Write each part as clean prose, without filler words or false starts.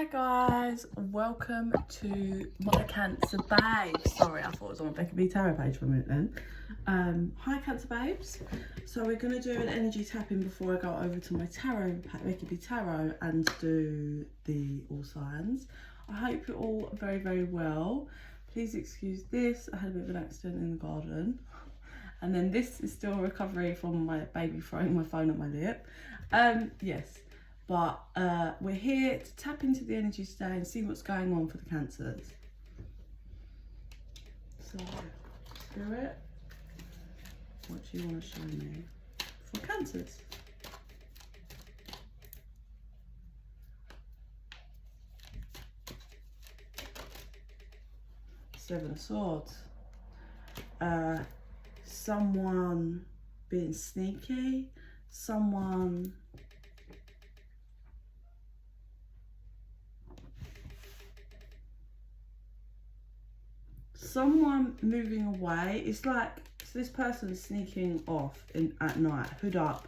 Hi guys, welcome to my Cancer Babes. Sorry, I thought it was on my Becky tarot page for a minute then. Hi Cancer Babes. So we're going to do an energy tapping before I go over to my tarot, Becky tarot, and do the all signs. I hope you're all very, very well. Please excuse this. I had a bit of an accident in the garden. And then this is still a recovery from my baby throwing my phone at my lip. Yes. But we're here to tap into the energy today and see what's going on for the Cancers. So, Spirit, what do you want to show me for Cancers? Seven of Swords. Someone being sneaky, someone moving away. It's like, so this person's sneaking off at night, hood up,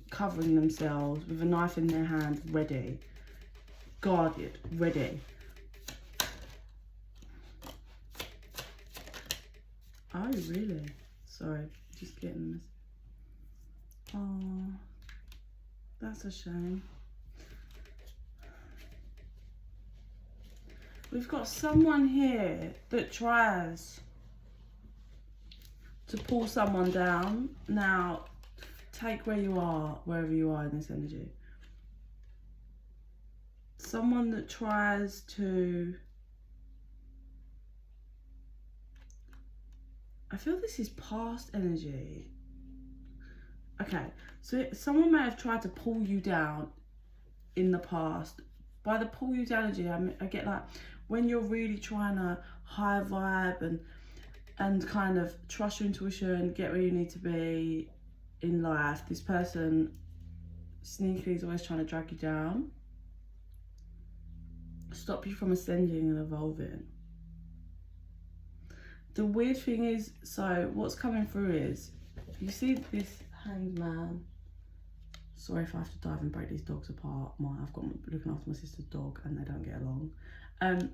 covering themselves with a knife in their hand, ready, guarded, ready. Oh really? Sorry, just getting this. Oh, that's a shame. We've got someone here that tries to pull someone down. Now, take where you are, wherever you are in this energy. Someone that tries to... I feel this is past energy. Okay, so someone may have tried to pull you down in the past. By the pull you down energy, I get like when you're really trying to high vibe and kind of trust your intuition, get where you need to be in life, this person sneakily is always trying to drag you down, stop you from ascending and evolving. The weird thing is, so what's coming through is, you see this Hanged Man. Sorry if I have to dive and break these dogs apart. I've got looking after my sister's dog and they don't get along.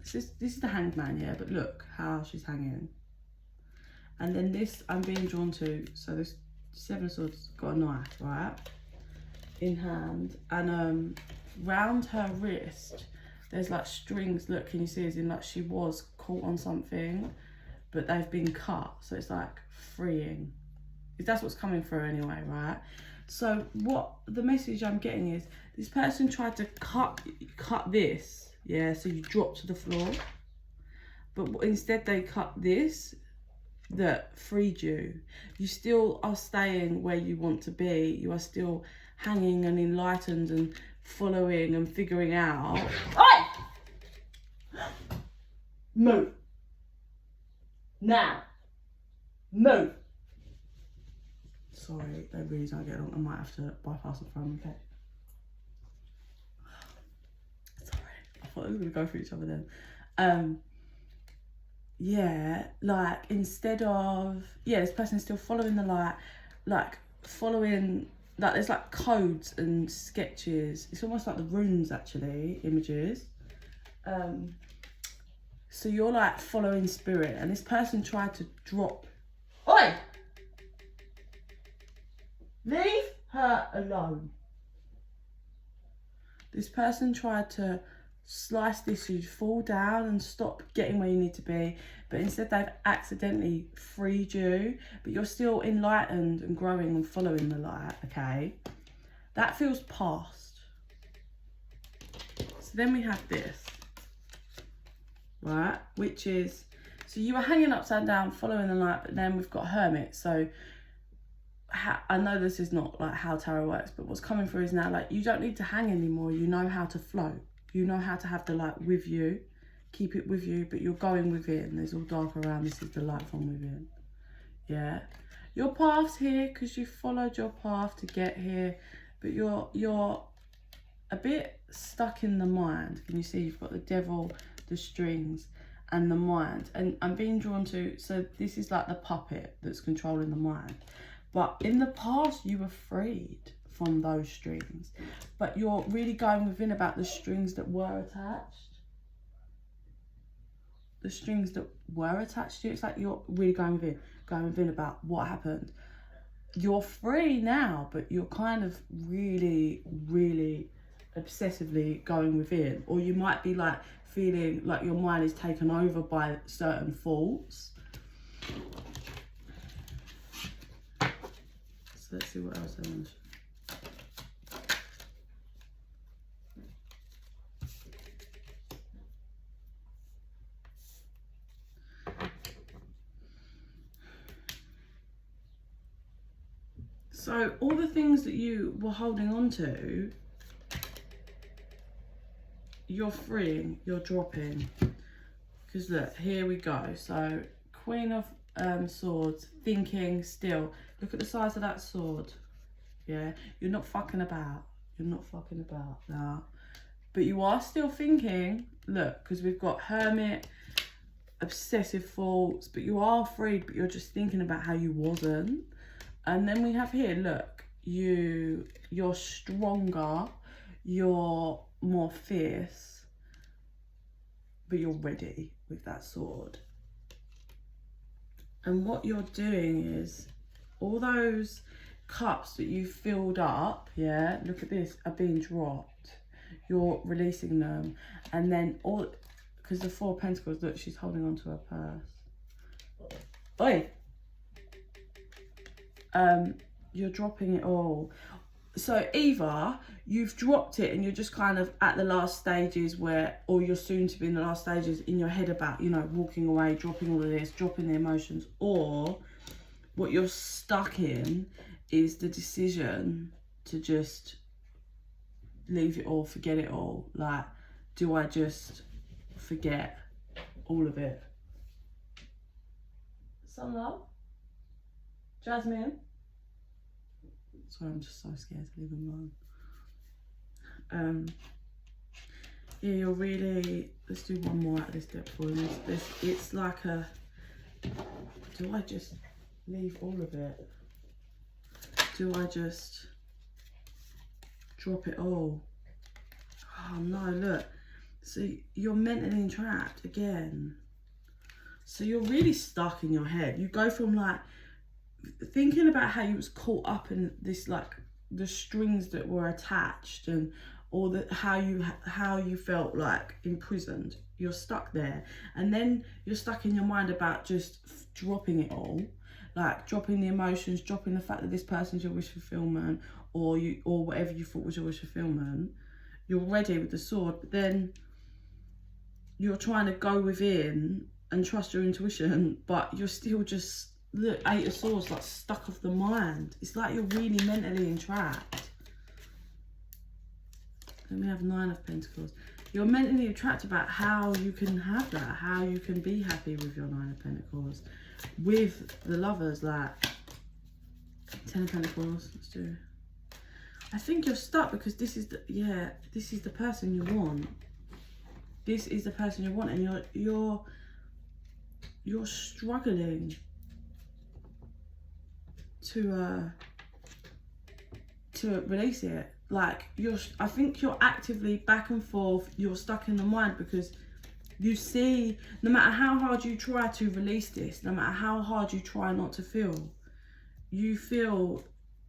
This is the Hanged Man, yeah, but look how she's hanging. And then this I'm being drawn to, so this Seven of Swords got a knife, right, in hand, and round her wrist there's like strings. Look, can you see, as in like she was caught on something, but they've been cut, so it's like freeing. That's what's coming through anyway, right? So what the message I'm getting is, this person tried to cut this, yeah, so you drop to the floor, but instead they cut this that freed you. You still are staying where you want to be. You are still hanging and enlightened and following and figuring out. Oi! Move. Now. Move. Sorry, they really don't get along. I might have to bypass the phone, okay? Sorry, I thought we were going to go for each other then. Yeah, like instead of, yeah, this person's still following the light, like following, like there's like codes and sketches. It's almost like the runes actually, images. So you're like following spirit, and this person tried to drop. Oi! Leave her alone. This person tried to slice this, you fall down and stop getting where you need to be, but instead they've accidentally freed you, but you're still enlightened and growing and following the light, okay? That feels past. So then we have this, right, which is, so you were hanging upside down following the light, but then we've got Hermit. So I know this is not like how tarot works, but what's coming through is now like you don't need to hang anymore. You know how to float. You know how to have the light with you, keep it with you, but you're going within. There's all dark around. This is the light from within. Yeah, your path's here because you followed your path to get here, but you're a bit stuck in the mind. Can you see you've got the devil, the strings, and the mind? And I'm being drawn to, so this is like the puppet that's controlling the mind. But in the past, you were freed from those strings. But you're really going within about the strings that were attached. The strings that were attached to you. It's like you're really going within about what happened. You're free now, but you're kind of really, really obsessively going within. Or you might be like feeling like your mind is taken over by certain thoughts. So let's see what else I want to show. So all the things that you were holding on to, you're freeing, you're dropping. Because look, here we go. So Queen of Swords, thinking still. Look at the size of that sword. Yeah, you're not fucking about. You're not fucking about now. But you are still thinking, look, because we've got Hermit, obsessive thoughts, but you are freed, but you're just thinking about how you wasn't. And then we have here, look, you're stronger, you're more fierce, but you're ready with that sword. And what you're doing is, all those cups that you filled up, yeah, look at this, are being dropped. You're releasing them. And then all, because the Four of Pentacles, look, she's holding on to her purse. Oi! You're dropping it all. So either you've dropped it and you're just kind of at the last stages where, or you're soon to be in the last stages in your head about, you know, walking away, dropping all of this, dropping the emotions, or what you're stuck in is the decision to just leave it all, forget it all. Like, do I just forget all of it? Some love. Jasmine. Sorry, I'm just so scared to leave them alone. Yeah, you're really, let's do one more out of this deck for you. It's like a, do I just leave all of it? Do I just drop it all? Oh no, look. So you're mentally entrapped again. So you're really stuck in your head. You go from like, thinking about how you was caught up in this, like the strings that were attached, and or the how you felt like imprisoned. You're stuck there, and then you're stuck in your mind about just dropping it all, like dropping the emotions, dropping the fact that this person's your wish fulfillment, or whatever you thought was your wish fulfillment. You're ready with the sword, but then you're trying to go within and trust your intuition, but you're still just, look, Eight of Swords, like stuck off the mind. It's like you're really mentally entrapped. Then we have Nine of Pentacles. You're mentally entrapped about how you can have that, how you can be happy with your Nine of Pentacles. With the Lovers, like Ten of Pentacles, let's do. I think you're stuck because this is the, yeah, this is the person you want. This is the person you want, and you're struggling to release it. Like I think you're actively back and forth. You're stuck in the mind because you see, no matter how hard you try to release this, no matter how hard you try not to feel, you feel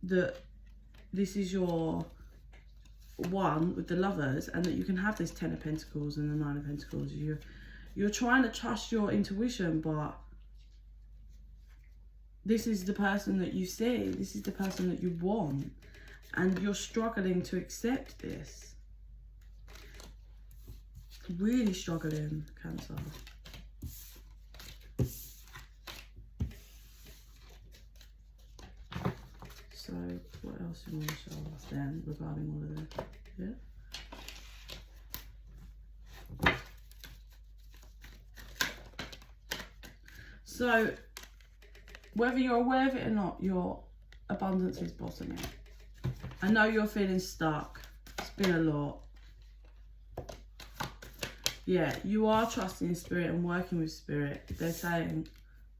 that this is your one with the Lovers, and that you can have this Ten of Pentacles and the Nine of Pentacles. You're trying to trust your intuition, but this is the person that you see. This is the person that you want. And you're struggling to accept this. Really struggling, Cancer. So, what else do you want to show us then regarding all of this? Yeah? So, whether you're aware of it or not, your abundance is bottoming. I know you're feeling stuck. It's been a lot. Yeah, you are trusting Spirit and working with Spirit. They're saying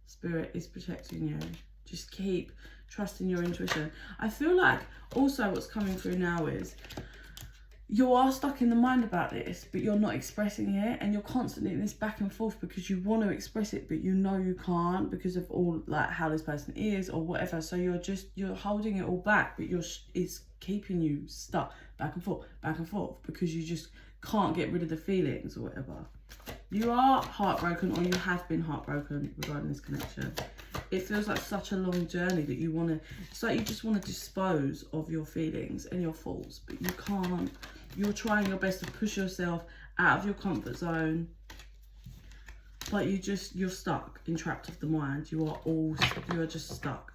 Spirit is protecting you. Just keep trusting your intuition. I feel like also what's coming through now is you are stuck in the mind about this, but you're not expressing it, and you're constantly in this back and forth because you want to express it, but you know you can't because of all like how this person is or whatever. So you're holding it all back, but it's keeping you stuck back and forth because you just can't get rid of the feelings or whatever. You are heartbroken, or you have been heartbroken regarding this connection. It feels like such a long journey that you want to, it's like you just want to dispose of your feelings and your thoughts, but you can't. You're trying your best to push yourself out of your comfort zone, but you're stuck, entrapped of the mind. You are just stuck.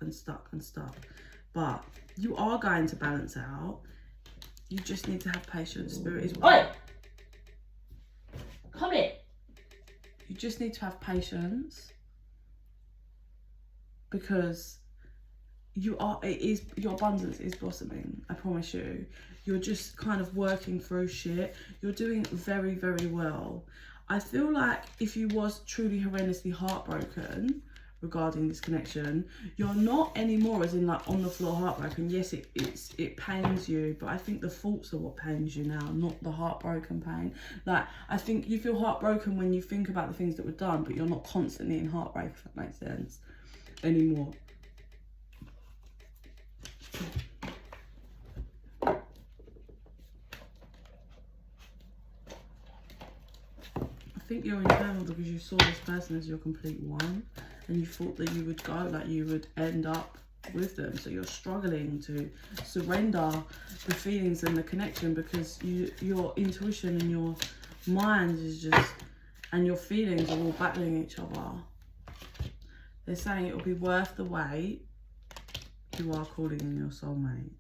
But you are going to balance out. You just need to have patience. Spirit is... Oi! Come in! You just need to have patience, because your abundance is blossoming, I promise you. You're just kind of working through shit. You're doing very, very well. I feel like if you was truly horrendously heartbroken regarding this connection, you're not anymore as in like on the floor heartbroken. Yes, it pains you, but I think the thoughts are what pains you now, not the heartbroken pain. Like, I think you feel heartbroken when you think about the things that were done, but you're not constantly in heartbreak, if that makes sense, anymore. I think you're in turmoil because you saw this person as your complete one, and you thought that you would go, like you would end up with them. So you're struggling to surrender the feelings and the connection because your intuition and your mind is just, and your feelings are all battling each other. They're saying it will be worth the wait. You are calling in your soulmate.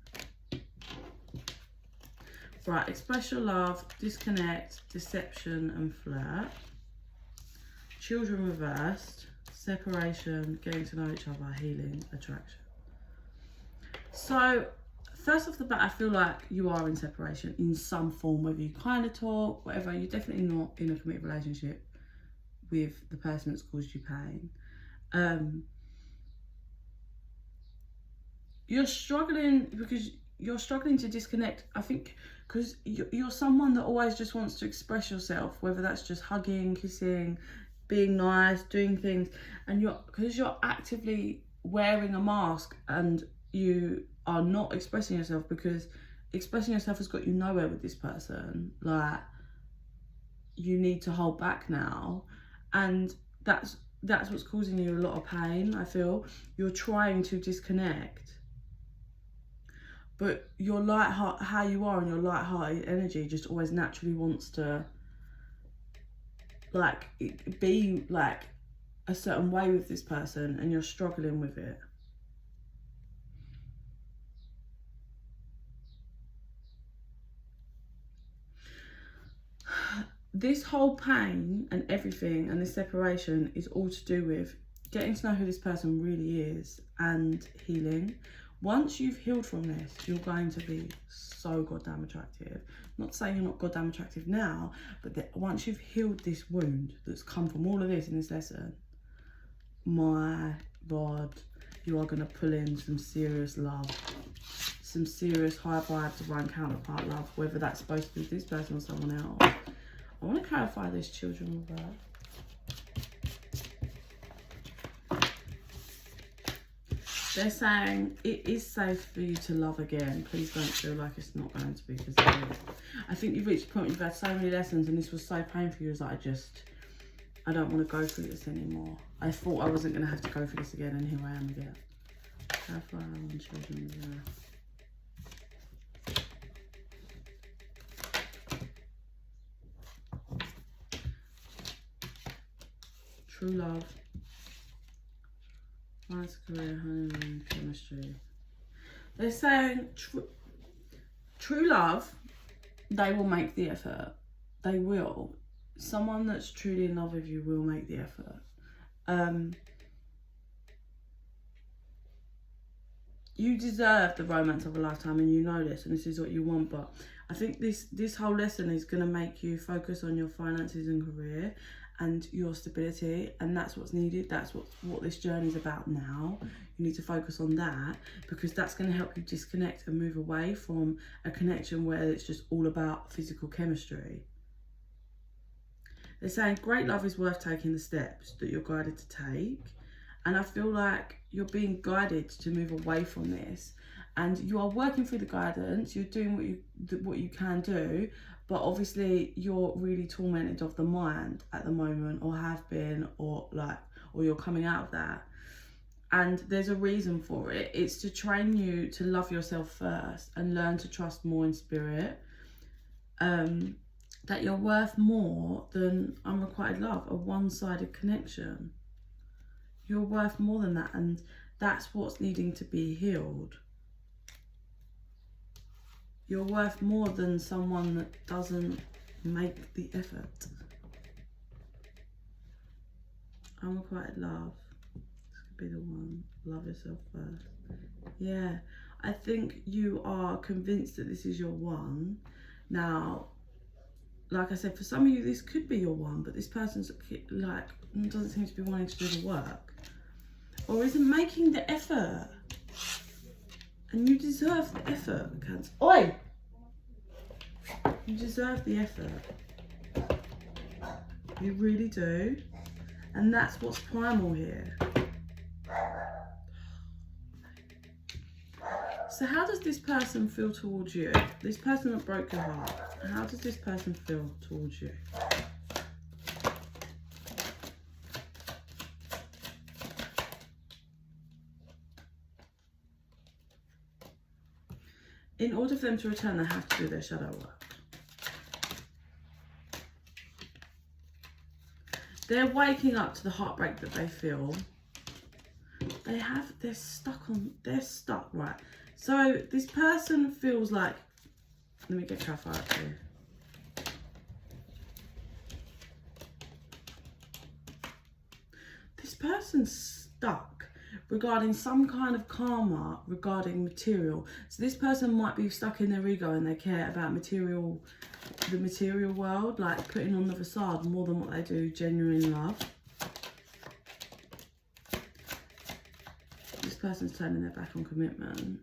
Right, express your love, disconnect, deception and flirt. Children reversed, separation, getting to know each other, healing, attraction. So, first off the bat, I feel like you are in separation in some form, whether you kind of talk, whatever. You're definitely not in a committed relationship with the person that's caused you pain. You're struggling because you're struggling to disconnect, I think, because you're someone that always just wants to express yourself, whether that's just hugging, kissing, being nice, doing things, and because you're actively wearing a mask and you are not expressing yourself, because expressing yourself has got you nowhere with this person. Like, you need to hold back now, and that's what's causing you a lot of pain. I feel you're trying to disconnect, but your light-heart, how you are, and your light-hearted energy just always naturally wants to like be like a certain way with this person, and you're struggling with it. This whole pain and everything and this separation is all to do with getting to know who this person really is and healing. Once you've healed from this, you're going to be so goddamn attractive. Not saying you're not goddamn attractive now, but that once you've healed this wound that's come from all of this in this lesson, my God, you are going to pull in some serious love, some serious high vibe divine counterpart love, whether that's supposed to be this person or someone else. I want to clarify this children reverse. They're saying it is safe for you to love again. Please don't feel like it's not going to be, because it is. I think you've reached a point where you've had so many lessons and this was so painful for you. It's like, I don't want to go through this anymore. I thought I wasn't going to have to go through this again, and here I am again. Clarify on children reverse. True love. Nice career, honeymoon, chemistry. They're saying true love, they will make the effort. They will. Someone that's truly in love with you will make the effort. You deserve the romance of a lifetime, and you know this, and this is what you want, but I think this whole lesson is going to make you focus on your finances and career and your stability, and that's what's needed. That's what this journey is about now. You need to focus on that, because that's going to help you disconnect and move away from a connection where it's just all about physical chemistry. They're saying great love is worth taking the steps that you're guided to take, and I feel like you're being guided to move away from this, and you are working through the guidance. You're doing what you can do, but obviously you're really tormented of the mind at the moment, or have been, or you're coming out of that. And there's a reason for it. It's to train you to love yourself first and learn to trust more in spirit. That you're worth more than unrequited love, a one-sided connection. You're worth more than that, and that's what's needing to be healed. You're worth more than someone that doesn't make the effort. Unrequited love. This could be the one. Love yourself first. Yeah, I think you are convinced that this is your one. Now, like I said, for some of you, this could be your one, but this person's like, doesn't seem to be wanting to do the work, or isn't making the effort. And you deserve the effort, Cancer. Oi! You deserve the effort. You really do. And that's what's primal here. So how does this person feel towards you? This person that broke your heart, how does this person feel towards you? In order for them to return, they have to do their shadow work. They're waking up to the heartbreak that they feel. They're stuck, right? So this person feels like, let me get clarify up here. This person's stuck regarding some kind of karma regarding material. So this person might be stuck in their ego and they care about the material world, like putting on the facade more than what they do genuine love. This person's turning their back on commitment.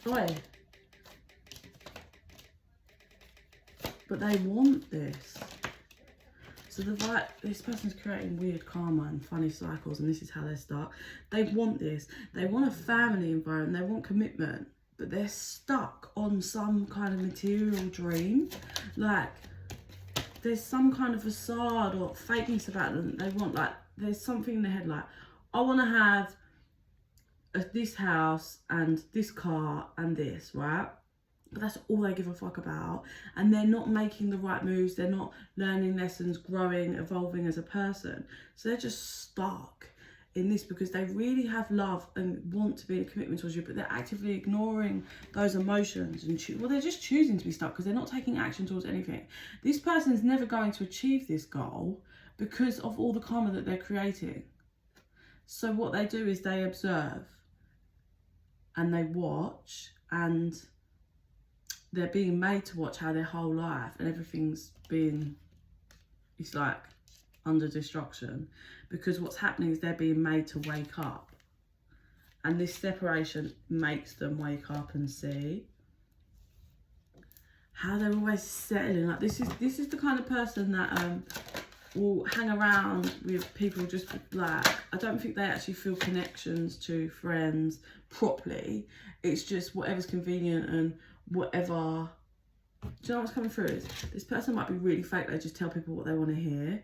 Oi. But they want this. So this person's creating weird karma and funny cycles, and this is how they start. They want this. They want a family environment. They want commitment, but they're stuck on some kind of material dream. Like, there's some kind of facade or fakeness about them. They want, like, there's something in their head, like, I want to have this house and this car and this, right? But that's all they give a fuck about, and they're not making the right moves. They're not learning lessons, growing, evolving as a person. So they're just stuck in this because they really have love and want to be in a commitment towards you, but they're actively ignoring those emotions and they're just choosing to be stuck because they're not taking action towards anything. This person's never going to achieve this goal because of all the karma that they're creating. So what they do is they observe and they watch, and they're being made to watch how their whole life and everything's been, it's like under destruction, because what's happening is they're being made to wake up, and this separation makes them wake up and see how they're always settling. Like, this is the kind of person that will hang around with people just like, I don't think they actually feel connections to friends properly. It's just whatever's convenient and whatever. Do you know what's coming through is this person might be really fake. They just tell people what they want to hear.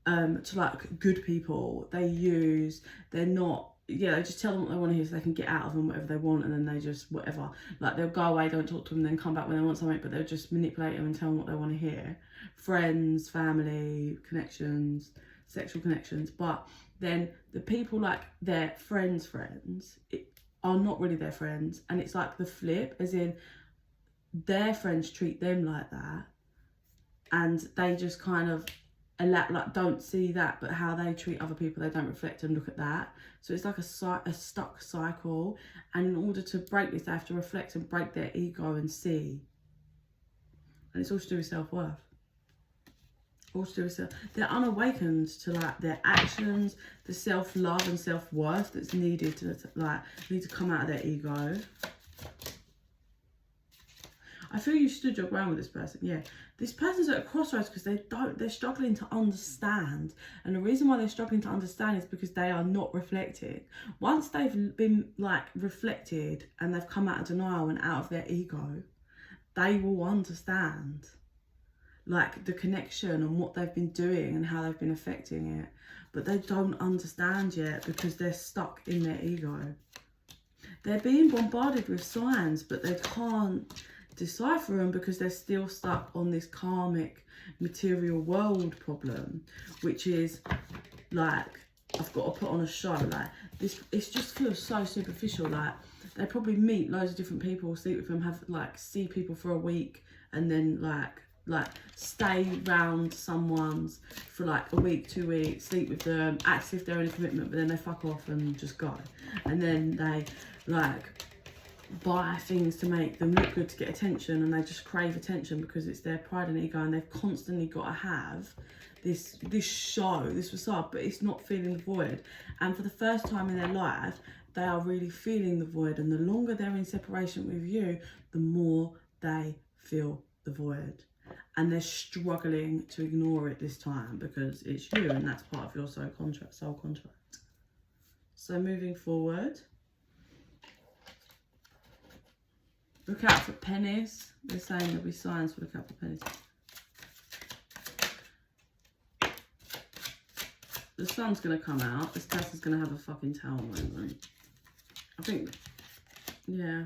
To like good people, they're not, yeah, they just tell them what they want to hear so they can get out of them whatever they want, and then they just whatever, like they'll go away, don't talk to them, then come back when they want something, but they'll just manipulate them and tell them what they want to hear. Friends, family, connections, sexual connections. But then the people like their friends are not really their friends, and it's like the flip, as in their friends treat them like that, and they just kind of like don't see that, but how they treat other people, they don't reflect and look at that. So it's like a stuck cycle, and in order to break this, they have to reflect and break their ego and see. And it's all to do with self-worth. All to do with they're unawakened to like their actions, the self-love and self-worth that's needed to like need to come out of their ego. I feel you stood your ground with this person. Yeah, this person's at a crossroads because they're struggling to understand. And the reason why they're struggling to understand is because they are not reflected. Once they've been like reflected and they've come out of denial and out of their ego, they will understand like the connection and what they've been doing and how they've been affecting it. But they don't understand yet because they're stuck in their ego. They're being bombarded with signs, but they can't decipher them because they're still stuck on this karmic material world problem, which is like, I've got to put on a show. Like this, it just feels so superficial. Like they probably meet loads of different people, sleep with them, have like see people for a week, and then like stay round someone's for like a week, 2 weeks, sleep with them, act as if they're in a commitment, but then they fuck off and just go. And then they like buy things to make them look good to get attention, and they just crave attention because it's their pride and ego, and they've constantly got to have this show, this facade, but it's not feeling the void. And for the first time in their life, they are really feeling the void, and the longer they're in separation with you, the more they feel the void. And they're struggling to ignore it this time because it's you, and that's part of your soul contract. So moving forward, look out for pennies. They're saying there'll be signs for look out for pennies. The sun's going to come out. This person's going to have a fucking towel moment. I think, yeah.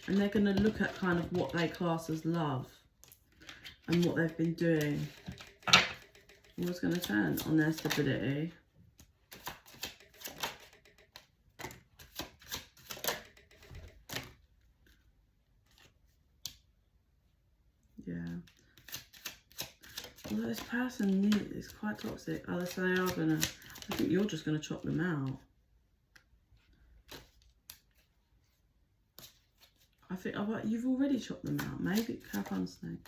And they're going to look at kind of what they class as love and what they've been doing. What's going to turn on their stability. Yeah. Although this person is quite toxic. Oh, so they are gonna, I think you're just gonna chop them out. I think, oh, you've already chopped them out. Maybe Capon snake.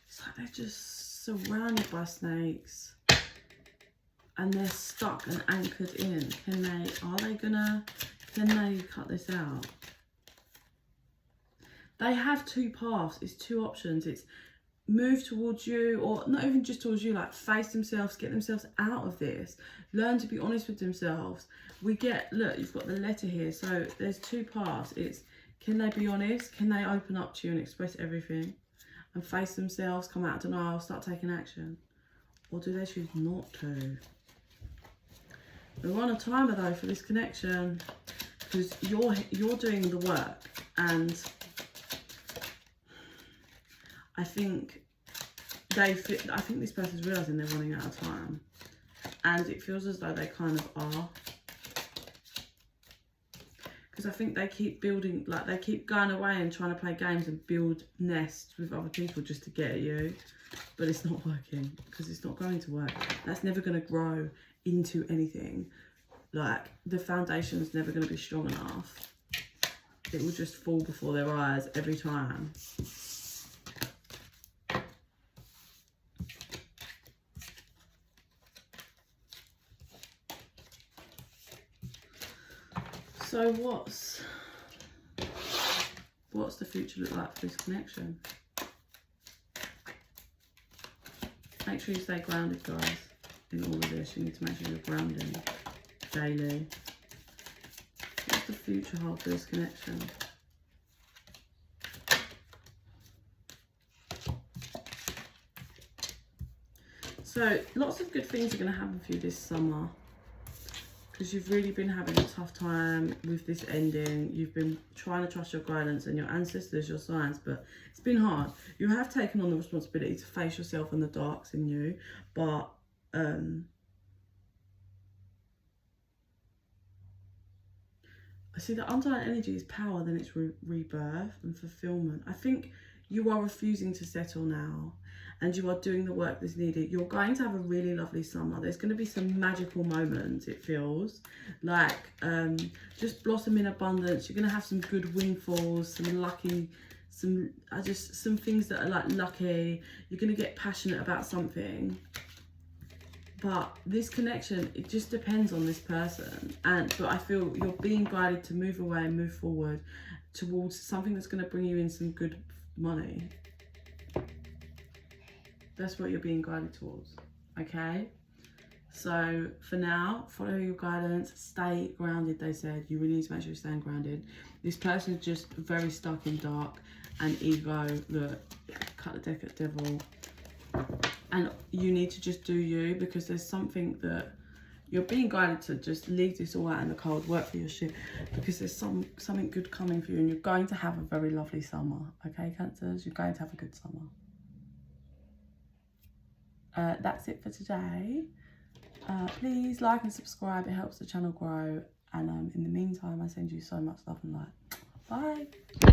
It's like they're just surrounded by snakes. And they're stuck and anchored in. Can they cut this out? They have two paths. It's two options. It's move towards you, or not even just towards you, like face themselves, get themselves out of this, learn to be honest with themselves. Look, you've got the letter here, so there's two paths. It's, can they be honest? Can they open up to you and express everything and face themselves, come out of denial, start taking action? Or do they choose not to? We're on a timer though for this connection, because you're doing the work, and I think this person's realising they're running out of time, and it feels as though they kind of are, because I think they keep building, like they keep going away and trying to play games and build nests with other people just to get at you, but it's not working, because it's not going to work. That's never going to grow into anything. Like the foundation's never going to be strong enough. It will just fall before their eyes every time. So what's the future look like for this connection? Make sure you stay grounded, guys, in all of this. You need to make sure you're grounding daily. What's the future hold for this connection? So lots of good things are going to happen for you this summer, because you've really been having a tough time with this ending. You've been trying to trust your guidance and your ancestors, your signs, but it's been hard. You have taken on the responsibility to face yourself and the darks in you, but I see the underlying energy is power, then it's rebirth and fulfillment. I think you are refusing to settle now, and you are doing the work that's needed, you're going to have a really lovely summer. There's going to be some magical moments, it feels like, just blossom in abundance. You're going to have some good windfalls, some lucky, some things that are like lucky. You're going to get passionate about something. But this connection, it just depends on this person. But I feel you're being guided to move away and move forward towards something that's going to bring you in some good money. That's what you're being guided towards, okay? So for now, follow your guidance, stay grounded, they said. You really need to make sure you're staying grounded. This person is just very stuck in dark and ego. Look, cut the deck at devil. And you need to just do you, because there's something that you're being guided to just leave this all out in the cold, work for your shit, because there's something good coming for you, and you're going to have a very lovely summer, okay, Cancers? You're going to have a good summer. That's it for today. Please like and subscribe. It helps the channel grow. And in the meantime, I send you so much love and light. Bye.